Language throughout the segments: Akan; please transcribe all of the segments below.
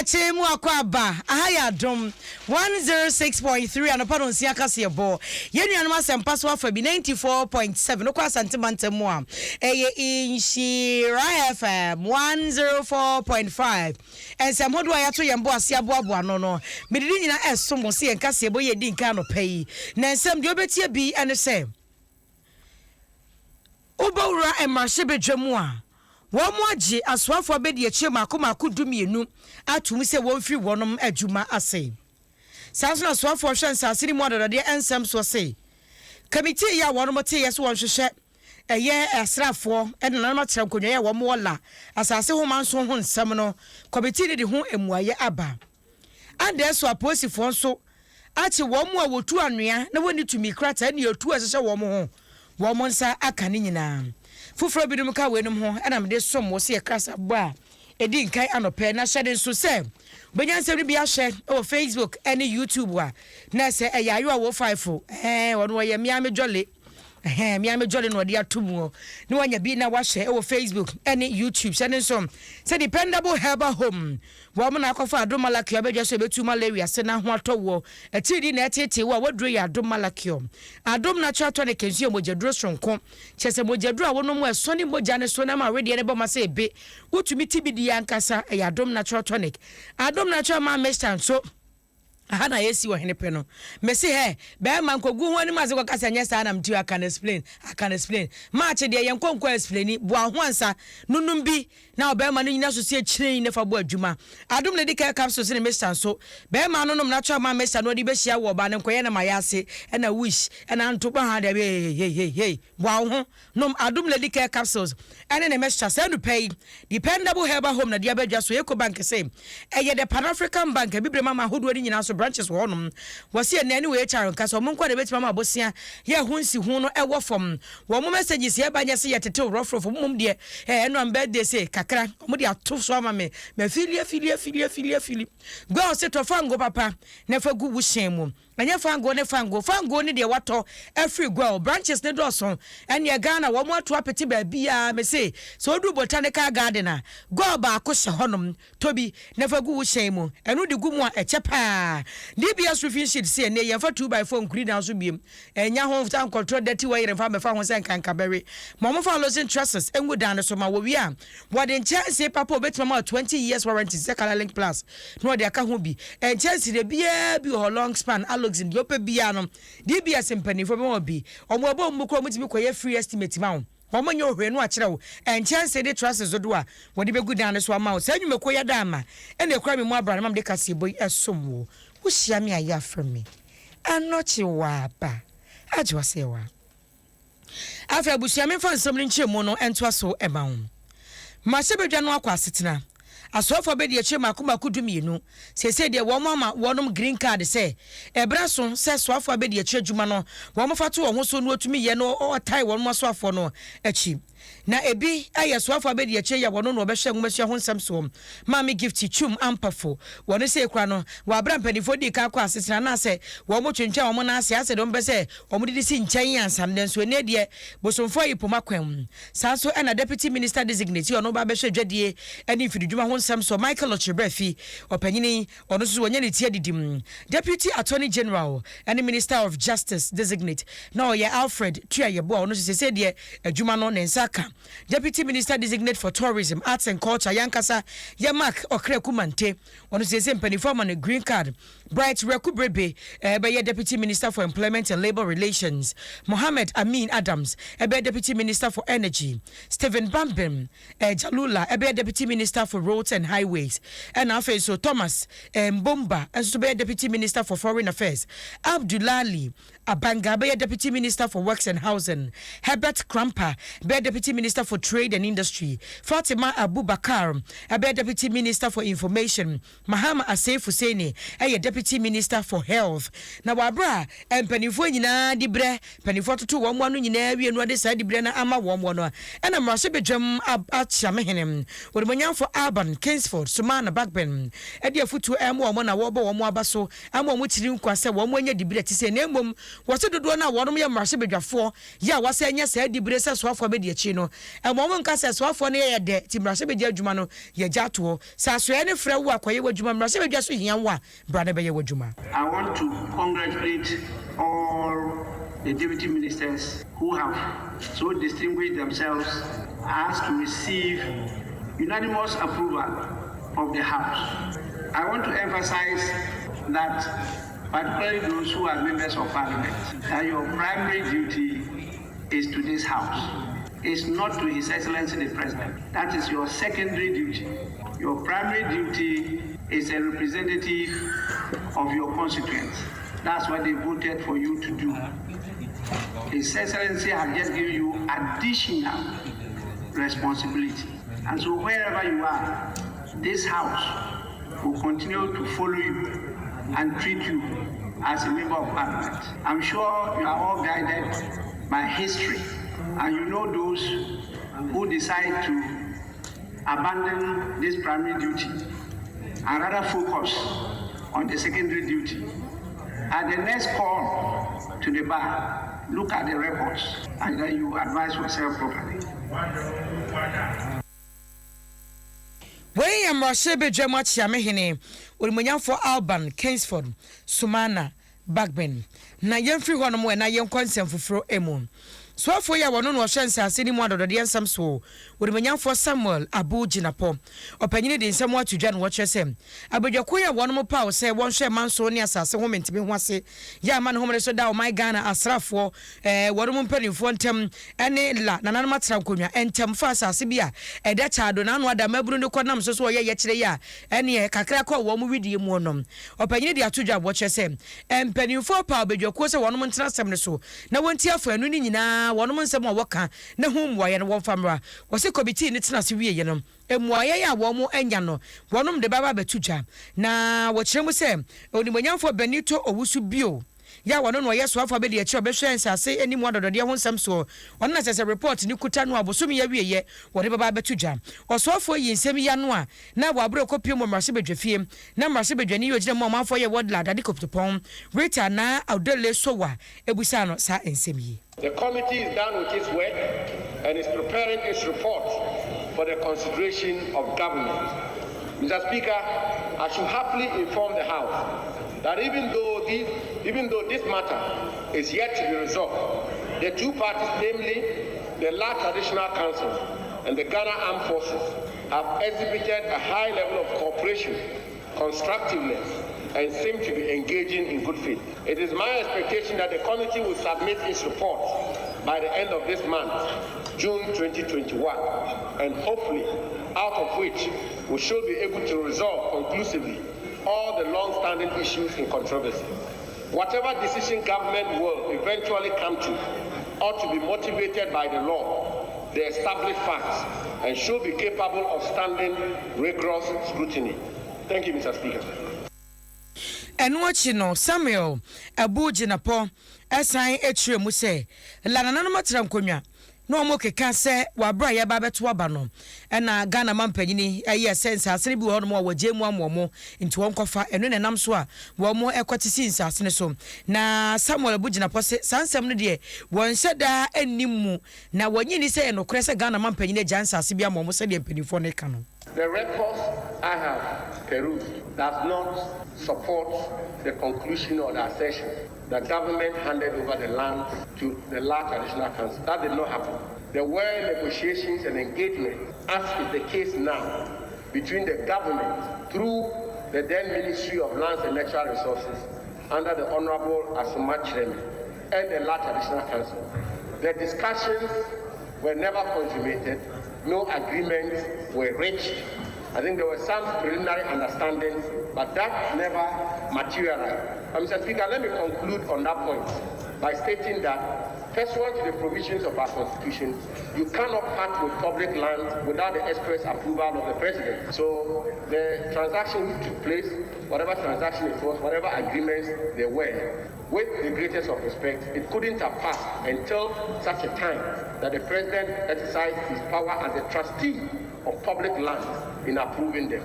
Ache mu akwaba ahaya Adom 106.3 anopa no nsia kase ebo yenu anoma sempa so afa bi 94.7 no kwa santimante mu a eye Inshira FM 104.5 ensem hodo ayato yembo ase aboabo no medidi nyina esom se yenkase ebo ye di nka no pai na ensem de obetie bi ene se obawura emarhye bedwamu a Womo agye aswafo abedi eche makomako dumienu atum se wonfiri wonom adwuma ase. Sanso aswafo hwensase ni mododode ensem so se. Committee ya wonom te yeso wonhwehwe eye asrafo enana no kyerem konwa ya womo wola asase ho manso ho nsem no committee ni de ho emuaye aba. Ande so aposifo nso ache womo a wotu anwea na woni tumi krata ne yotu asese womo ho womo nsa aka ne nyina. Fufro bidum ka wenum ho ana me de som wo se kasa ba edi nkai anope na hyede nso se benyansem bi ahye o Facebook ene YouTube wa na se eyayo a wo 5 wono wo ye miame jole miame jole no de atomu ni wanya bi na wahye o Facebook ene YouTube hyede nso se dependable herbal home wo mo na akofa Adom Malakio abedwa so betu malaria se na ho atowo etidi na etete wo waduro ya Adom Malakio Adom natural tonic nsuo mojaduro sonko chese mojaduro a wono mo esoni moja ne so na ma ready ne boma se ebe wotumi tibidi yankasa ya Adom natural tonic Adom natural ma mesta so aha na yesi wo hene pe no mesi he be man kogu ho ni maze kwakasa nyesa na mtiu I can explain match de yenkonko explain bo ahoansa nunum bi na be man nyina so se chire ne fa bo adwuma Adom ne dika capsules ne mesta so be man nunum natural ma mesta no de be hia wo ba ne koye na mayase na wish na ntoba ha de hey bo ho num Adom ne dika capsules ene ne mesta se no pay dependable herbal home na dia badwa so Eco Bank say eye the Pan African Bank bibre mama hodo ni nyina so branches wonum wase enani we charon kaso mo nkwa de betima ma bosia ye hunsi hu no ewo fom wo mo messages ye banya se yetete rofrofo mum de eno am birthday say kakra mo de atof so ama me filie go se to fango papa na fa gu wushen mu anya fango ne de wato every go branches ne do so ene Ghana wo mo ato apeti ba bia me say so do botanical garden a go ba ko hye honum tobi na fa gu wushen mu eno de gu mu a echepa DBS roofing sheet say ne ye fa 2x4 nkuri na so biem enya ho tan control dirty wire fa me fa ho sen kan kabere mo fa losing trusses engu dan so ma wo wi a wo de chance papa obetima ma 20 years warranty Zekala Link Plus no de aka ho bi en chance de bia bi ho long span alox in yope bia no DBS mpani fo mo bi omo abo mu ko mutimi koye free estimate ma ho omo nyo hwe no a kire wo en chance de trusses do a wo de begu dan so ma wo sa nwume koye da ama ene kura mi mu abra mam de kase boy esom wo Ushia mi aya from me. Anochi wa ba. Ajwa sewa. After bushia me fan something chemo no entwa so eba ho. Ma sebedwa no akwa asetena. Asofo be de chema kumako dumienu. Sese de wo mama wonom green card se. Ebra so se sofo be de chedwuma no. Wo mo fato wo ho so no otumi ye no o tai wo mo asofo no achi. Na ebi ayeswafo abedi eche ya wono no obehwe nwumahia ho nsam so mami gift chum ampafo wono se ekura no wa abra mpanifo di ka kwa asesena na se wo mo twentwa wo mo na ase ase do mbese wo mo didi si nchen ansam den so ene de bosomfo yipoma kwam sanso na deputy minister designate ono ba behwe dwadie ani fidudwuma ho nsam so Michael Ochebrefi opanyini ono so wonya ne tie didim deputy attorney general and minister of justice designate no ye Alfred Tuayebo ono se de adwuma no ne nsaka Deputy Minister designate for Tourism, Arts and Culture, Yankasa, Yamak Okrekumante, on the same penny form on a green card. Bright Rekubrebe, by Deputy Minister for Employment and Labor Relations, Mohammed Amin Adams, Deputy Minister for Energy, Stephen Bambim, Jalula, Deputy Minister for Roads and Highways, and so Thomas Mbomba, and so Deputy Minister for Foreign Affairs, Abdullali Abanga, Deputy Minister for Works and Housing, Herbert Krampa, Deputy Minister for Trade and Industry, Fatima Abubakar, Deputy Minister for Information, Mahama Asef Husseini, Deputy Minister for Health. Na wabra empanifo nyina dibre panifo toto wo mo anu nyina wie no de sa dibre na ama wo mo no na mrase bedwam acha mehenem wo monyamfo Urban Kingsford Sumana Backben de afutu wo mo na wo bo wo mo abaso ama wo tiri nkwa se wo mo anya dibre ti se na emom wo se dodo na wo no ye mrase bedwafo ya wase anya sa dibre se so afo be de akyi no e mo nka se soafo no ye de ti mrase be adwuma no ye gyato sa so ye ne frɛ wo akoye wadwuma mrase be dwa so hia wo a bra ne be ye wadwuma. I want to congratulate all the deputy ministers who have so distinguished themselves as to receive unanimous approval of the House. I want to emphasize that, particularly those who are members of Parliament, that your primary duty is to this House. It's not to His Excellency the President. That is your secondary duty. Your primary duty is a representative of your constituents. That's what they voted for you to do. His Excellency has just given you additional responsibility. And so wherever you are, this House will continue to follow you and treat you as a member of Parliament. I'm sure you are all guided by history, and you know those who decide to abandon this primary duty and rather focus on the secondary duty. At the next call to the bar, look at the records and then you advise yourself properly. Wey amrashe bedwam achiamehene Urimunyamfo Alban Kingsford Sumana Bagben na yemfri hɔ no mo na yenkonsem foforo emu so afo ya wono no hwensa ase ni mu adodode ensam so Urimunyamfo Samuel Abu Jinapo opanyine de nsam atudwa no wo kyesem abadwako ya wono mo pa wo se wonhwe manso ne asase ho mentime ho ase ya ma ne ho so da o my Ghana asrafo wono mo mpanimfo ntem ene la nanano matra nkonwa entem fa asase bia eda chaado na anu ada maburu ne konam so ye kyere ya ene kakra kwa wo mo widie mu onom opanyine de atudwa wo kyesem empanimfo pa abadwako se wono mo ntena asem ne so na wonti afa anu ni nyina wono mo nsem a woka na hu mwaye ne wonfamra wo se committee ne tena se wie yenom emwaye ya wo mo anya no wonom de baba betudwa na wo kyerem se Onimunyamfo Benito Owusu bio ya wono no yeso afa be de akyi obehwe nsase enimu adodode ho nsam so wono na sese report ni kuta no abosom ya wieye wo de baba betudwa osofo yi nsem ya no a na wo abro kopie mo mrase bedwafie na mrase bedwani yo gire mo manfo ye word lad ade koptopon rita na Audele Sowa ebusa no sa ensem yi. The committee is done with its work and is preparing its report for the consideration of government. Mr. Speaker, I should happily inform the House that even though this matter is yet to be resolved, the two parties, namely the La Traditional Council and the Ghana Armed Forces, have exhibited a high level of cooperation, constructiveness, and seem to be engaging in good faith. It is my expectation that the committee will submit its report by the end of this month, June 2021, and hopefully out of which we should be able to resolve conclusively all the long-standing issues in controversy. Whatever decision government will eventually come to ought to be motivated by the law, the established facts, and should be capable of standing rigorous scrutiny. Thank you, Mr. Speaker. Enwachi no Samuel Abu Jinapo esan etire mu se lanana no matra nkonwa no mo keka se wabra ya ba beto aba no na Ghana mampanyini eye sense asene bi wo no mo wagemu amomo nti won kofa eno ne nam so a wo mo ekwatisi nsase ne so na Samuel Abu Jinapo se sansem no de won hyeda animu na wonyini se enokre se Ghana mampanyini jansase bi amomo se de mpanifo ne ka no. The records I have perused does not support the conclusion or the assertion that government handed over the land to the La Traditional Council. That did not happen. There were negotiations and engagement, as is the case now, between the government through the then Ministry of Lands and Natural Resources under the Honorable Asuma Chiremi and the La Traditional Council. The discussions were never consummated. No agreements were reached. I think there were some preliminary understandings, but that never materialized. Mr. Speaker, let me conclude on that point by stating that, pursuant to the provisions of our Constitution, you cannot part with public land without the express approval of the President. So the transaction which took place, whatever transaction it was, whatever agreements there were, with the greatest of respect, it couldn't have passed until such a time that the President exercised his power as a trustee of public lands in approving them.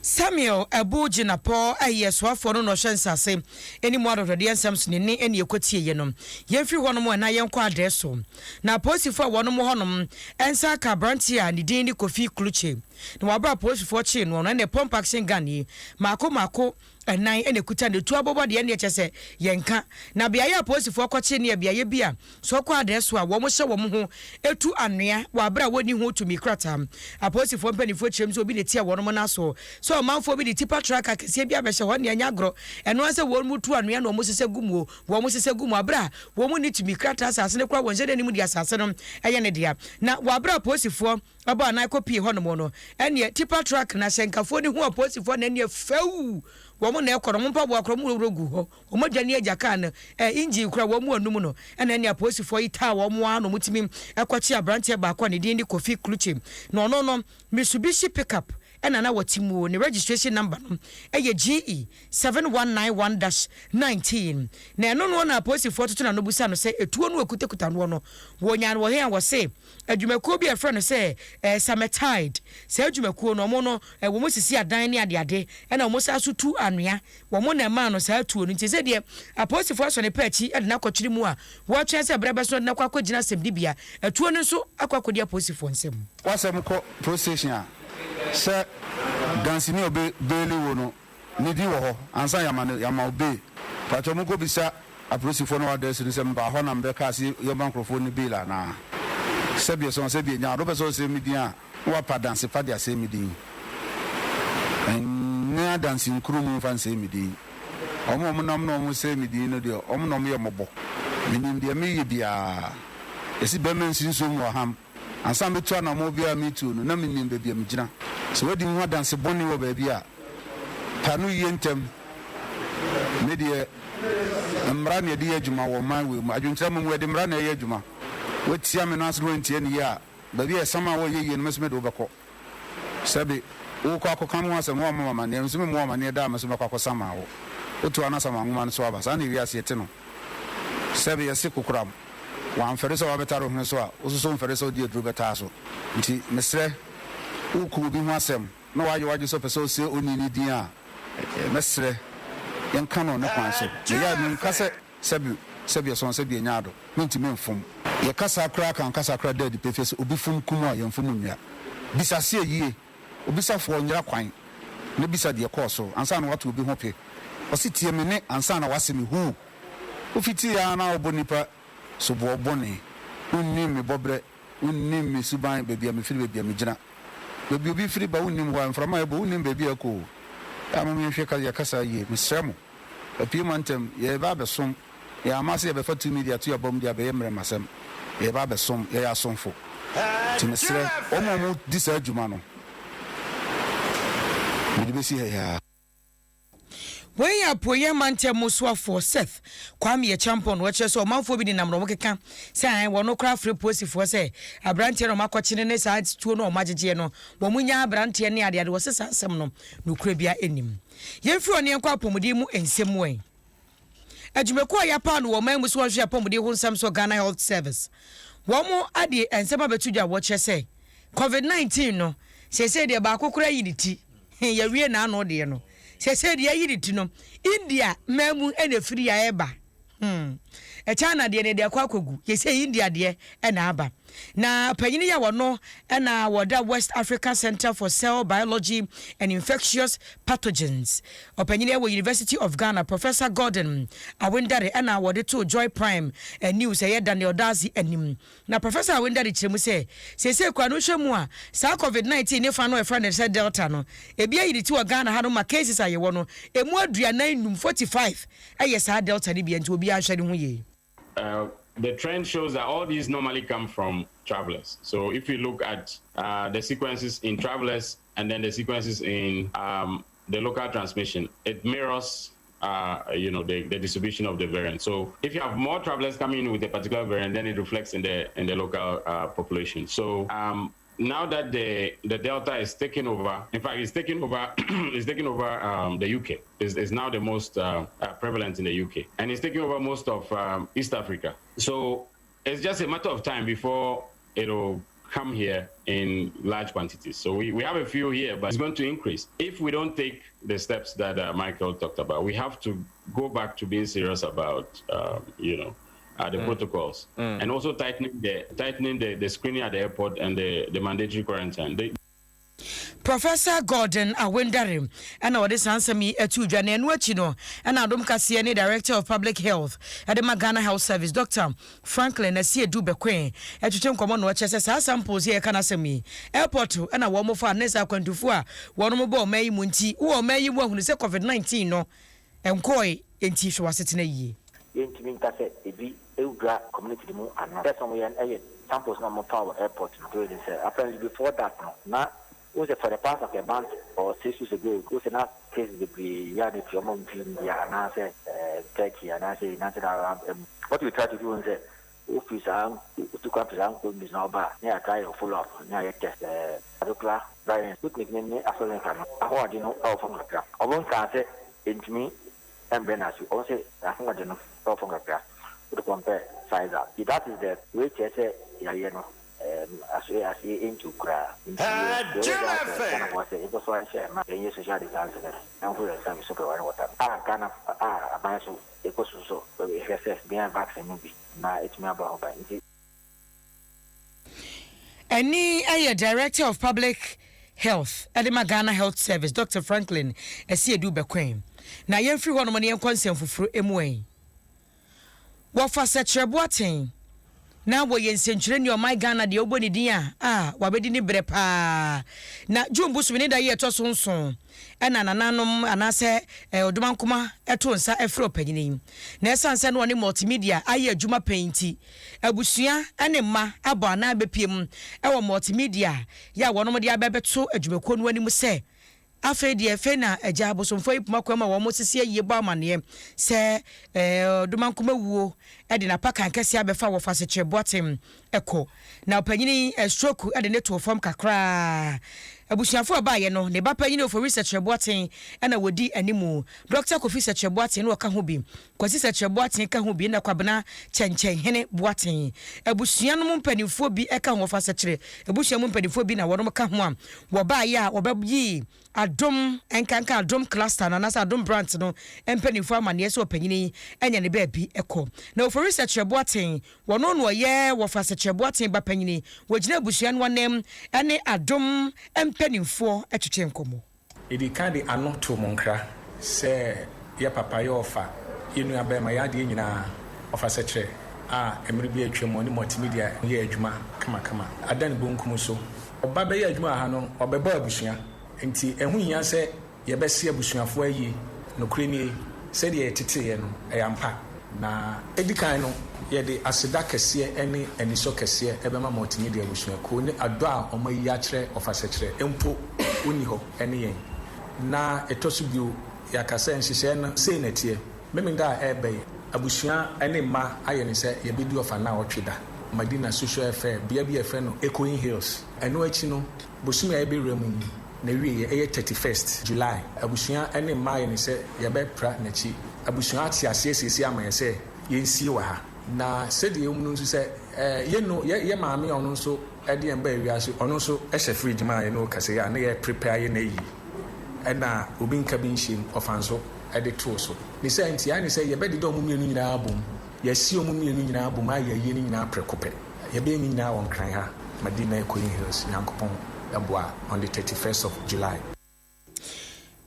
Samuel Abuji na Paul ayeswafo no hwensase eni mu adodode ensams ne ne eni ekotie yenom yemfiri honom na yenkɔ adreso na posifo wonom honom ensa ka brantia ne din ni Kofi Kluche na wabra posifo chi no na pump action gun yi mako enan ene kuta ne tu abobo de ene kyese yenka na bia ya posifo kɔche ne bia ye bia so kɔ adreso a wo mo hye wo mo ho etu anoa wabra woni ho tumi krata aposifo mpanifo kyerem so obi ne tie wonom na so manfo bi di tipa track akese bi abehye ho ne anya gro eno anse wo mu tu anoa na wo sese gumu wo sese gumu abra wo mu ni tumi krata asase ne kura wonje de ni mu di asase no eye ne dia na wabra posifo aba na kopie ho no mo no ene tipa track na hyenkafo ni ho posifo na ene fewu wo mu na ekoro mo mpa bo akoro mu rogu ho wo mo dwane agaka na inji kura wo mu anum no ene aposifo ita wo mo ano mutimi ekwachi abrante ba akwa ne din di Kofi Kluche no Mitsubishi pickup ena na watimu ne registration number no eye GE 7191-19 na eno no na aposifo toto na no busa no se etuo no ekutekuta no wonya no he an wo se adwumakuo bi efre no se Sametide se adwumakuo no mo no wo mo sisi adan ne ade ena wo mo sa so tu anoa wo mo na ma no sa tuo no ntise de aposifo so ne pachi ade na kwatwiri mu a wo twen se brebe so na kwakogina semdibia etuo no so akwakodi aposifo nsem wasem ko procession a se gansini obe beli wono nidi wo ho ansa yama obe pacho mu ko bisa aposifo no wada se se mba ho na mbeka ase yo bankrofo ni bila na sebie so sebie nya do peso se midi a wa pa dance fa dia se midi nya dance nkuru mu fa se midi omo nam no mu se midi no de omo no ye mobo minim de me ye bia esi be men sinso mu ham ansa metu na mo bia metu no na minim be bia mgina so wadi mu dance boni wo ba bia panu yentem me de mra ne de adwuma wo man we mu adwuntra mu we de mra na ye adwuma wetia me naso wentie ne ya ba bia sama wo ye no mesme de obekọ sabe wo kwa akọka mu asem wo mama ne nso mu mama ne da mesme kwa akọsama wo otu ana sama nguma no so aba sa na wi ase ete no sabe yesi kukuram wan fere so wabetaro hne so a osuso mfere so di edru beta so nti mesre uku bi ho asem na waje so pese ose onini din a mesre yenka no ne kwan so ya mi nkase sabi so sabi nyaado nti memfom ye kasa kra kan kasa kra dead pefes obi fum kum a yemfum nwia bisa se yie obi safo nyira kwan ne bisa de koso ansa na wato obi ho pe ositie me ne ansa na wasemi hu ofiti ya na obonipa so bo boni unni me bobre unni me suban bebia me firi bebia me gina bebi obi firi ba unni mo amframa e bo unni bebia ko ya mo me hwe ka ya kasa ye me sremo apie mantem ye ba besom ya amase ye be fa 2 media to abom dia be ye mre masem ye ba besom ye ya somfo ti me sre o mo disa adwuma no me be si ya when ya poye mante muswa for Seth kwam ye champion wo kire so manfo bi ni namro mo keka say an wo no kra free post for say abrante no makochine ne sa tuo no magege no bo munya abrante ne ade wo sesa asem no no kra bia enim ye firi oni enko apomudi mu ensem wen adwumako ya pa no wo man muso hwe apomudi ho nsam so Ghana Health Service wo mo ade ensem abetudwa wo kire say COVID-19 no say de ba akokora yiditi ye wie na ano de no se de yiditi no India mamu ene free ya eba China de ne de akwakogu ye say India de ena aba na panyini ya wono ena woda West Africa Center for Cell Biology and Infectious Pathogens opanyini wa University of Ghana Professor Gordon Awendare ena wode to Joy Prime news ye Daniel Dazi anim na Professor Awendare chiremu se kwa no hwemu a sa COVID-19 ne fa no e friend say Delta no ebia yiditi wa Ghana ha no ma cases aye wono emu aduanan num 45 eye sa Delta ne bia nti obi a hwede ho ye. The trend shows that all these normally come from travelers. So if you look at the sequences in travelers and then the sequences in the local transmission, it mirrors the distribution of the variant. So if you have more travelers coming in with a particular variant, then it reflects in the local population. So now that the Delta is taking over, in fact, it's taking over the UK. Is now the most prevalent in the UK, and it's taking over most of East Africa. So it's just a matter of time before it'll come here in large quantities. So we have a few here, but it's going to increase. If we don't take the steps that Michael talked about, we have to go back to being serious about, the protocols, and also tightening the screening at the airport and the mandatory quarantine. Professor Gordon Awendare and our answer me to Jane Nwachino and Adom Kasiani, Director of Public Health at the Ghana Health Service, Dr. Franklin Asie Dubekwe, at Chutem Common Watches as samples here can answer me. Airport and a woman for Nessa Quantufua, one more May Munti, or May you who say COVID-19 no, and Koi in Tisha was sitting a year. Intimate cassette, it be Ugra community move and that's somewhere and samples no more power airport. Apparently before that, now. Was for the past of a month or 6 weeks ago, was enough cases to be yarded from India and I said, Turkey, and I say, what we try to do is that office to come to Uncle is now bad. Near try to follow up, near test, Adokla, Brian, good nickname, African. I want to know all from the graph. I won't say into me and Benas, you also, I think I don't know all from the graph to compare size up. That is the way to say, yeah, as we into cry. It was one share, my social distance, and for some super water. Kind of a man so it was so, but we have being vaccine movie. Now it's me about it. Any Director of Public Health at the Ghana Health Service, Dr. Franklin Asie Dubekwe. Now, you're free one money and consent for MWay. What for such a boating? Na wo yen senchire ni o my Ghana de oboni din wabedi ni bre pa na jumbusu ni da ye to sonson ena nananom anase odumankoma eto nsa efro panyini na esanse no ne multimedia aye adwuma painti abusua ene ma abo ana bepiem ewo multimedia ya wonom de abebeto adwumako no anim se afa de efe na agya abosomfo ipuma kwama wo mosisi aye ba amane se odumankoma wuo ede na paka nkese abefa wo fa seche boatem eko na opanyini stroke ede ne to form kakra abusuafo abaye no ne ba panyini for research boatem na wodi animu Dr. Kofi seche boatem no ka ho bi kwasi seche boatem ka ho bi na kwabena chenchen hene boatem abusua no mpanifo bi eka ho fa seche abusua mu mpanifo bi na wono ka ho a wo baye a obayi Adom enkanka Adom cluster na nasa Adom branch no empanifo amane so opanyini enya ne ba bi eko na for research boatem wono no ye wo fa seche boatem ba panyini wogina abusua no wanem ene Adom empanifo etwetwe nkomo idi kandi anoto monkra se ye papa ye ofa yenu abema ya de nyina ofa seche emre bi atwem ni multimedia ye adwuma kama adan bonkum so oba be ye adwuma ha no obeba abusua nti ehu nya se ye bese abusuafo ayi no kreni se de etete ye no eyampa na edikan no ye de aseda kese ene eniso kese ebema multimedia abusua ko ni ado a omayi a kire ofa seche empo oni ho ene yen na etosu bio yakasa nhihye na sei netie memenda ebe abusua ene ma aye ne se ye bedi ofa na otweda madina social affair bia no Echoing Hills eno achi no bosumi ebe remu na wie ye 31st July abusua ene ma aye ne se ye be pra na chi abusua ati asese ama ye se ye nsi wa ha na sedi emu nso se ye no ye maame ono nso ede emba ewiase ono nso ehye fridge ma ye no kase ya na ye prepare ye na yi ena obi nka bi nhim ofanso ede to so ni say ntia ni say ye be de do mu mienu nyina abom ye si omu mienu nyina abom aye ye ni nyina prekope ye be ni nyina won kran ha Madina Echoing Hills Yankopon Abua on the 31st of July.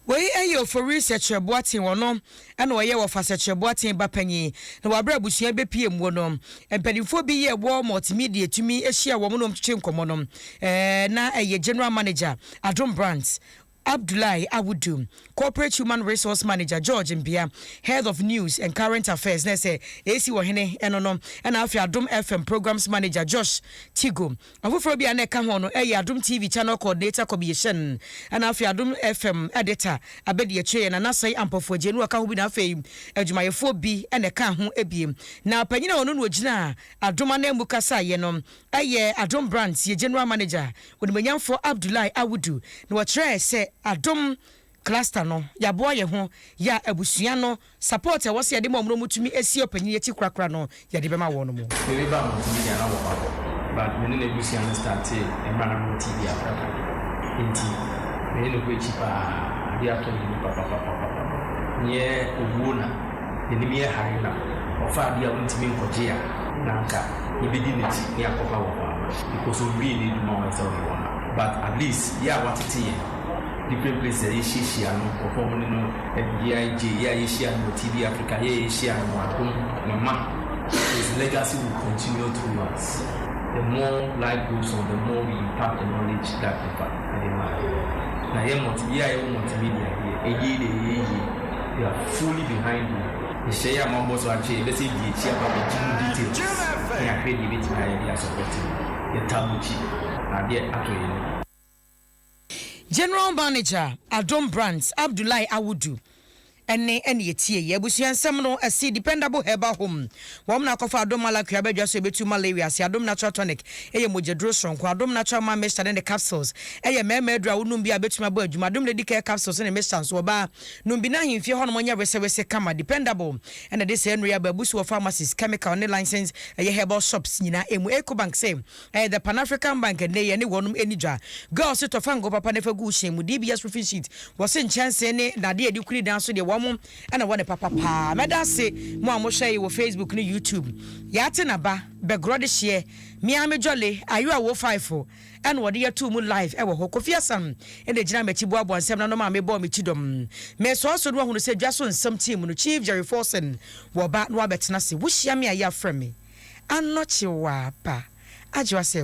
We ayo for research boating wono ana waye wo research boating ba panyi na wabra busua be piem wono empanifo bi ye wo multimedia tumi ehia wo no mtwe nkomo no na eye general manager Adom Brands Abdullahi Awudu, Corporate Human Resource Manager George Mbia, Head of News and Current Affairs, Nese, AC Wahine, Enono, and Afia Adom FM Programs Manager Josh Tigo. Afufrobi Aneka Hono, Adom TV Channel Coordinator Commission, and Afia Adom FM Editor, Abedi Eche, and Anasai Ampo for Genua Kahubina Fame, Ejumaya 4B, and a Kahu Ebim. Now, Penina Onu Wajina, Adomane Mukasa Yenom, Adom Brands, ye General Manager, when Menyan for Abdullahi Awudu, no try say Adom cluster no ya boa ye ho ya abusua no support e wo se de momro mutumi esi opanyi eti krakra no ya de bema wo no mo deliver multimedia na wo but many negotiations started and ran TV Africa. Indeed, many of which they are told me, Papa, near Ubuna, the Nimia Harina, or far the ultimate Kojia, Nanka, he began it near Papa, because we really need more as one. But at least, what it is. Different places, Asia, performing Asia, TV Africa, Asia, Mama. His legacy will continue through us. The more life goes on, the more we impart the knowledge that we have. Now, multimedia, they are fully behind you. The share members are actually, let's say, the share about the details. They are paid with my ideas supporting the Tabuchi, and they are actually. General Manager Adom Brands Abdullahi Awudu ene etie yebusuan semno asi dependable herbal home wom na kofa Adom malakua badwa so betu malaria si Adom natural tonic eye mojedro sonko Adom natural man mixture and the capsules eye memedru awunum bia betuma bo adwuma Adom lady care capsules ne mixture so ba numbi na himfie ho no monya wese kama dependable and this area babusu of pharmacies chemical ne license eye herbal shops nyina emu Ecobank say the Pan African Bank ne ye ne wonum enidwa girls to fango papa ne fagu shemu DBS roofing sheet was in chance ne na de edikuri dan so de and I want a papa pa. Medase, Mamma Shay with Facebook and YouTube. Yatinaba, Begrodish ye, Miami Jolly, are you a war 5-4? And what year 2 moon life, ever Hokofia son, and the Jana Chibuabo and 7 no mammy bomb chidom. May so also one who said just on some team when the chief Jerry Forsen, war bat Robert Nasi, wish yammy a ya from me. I'm not your pa. I just say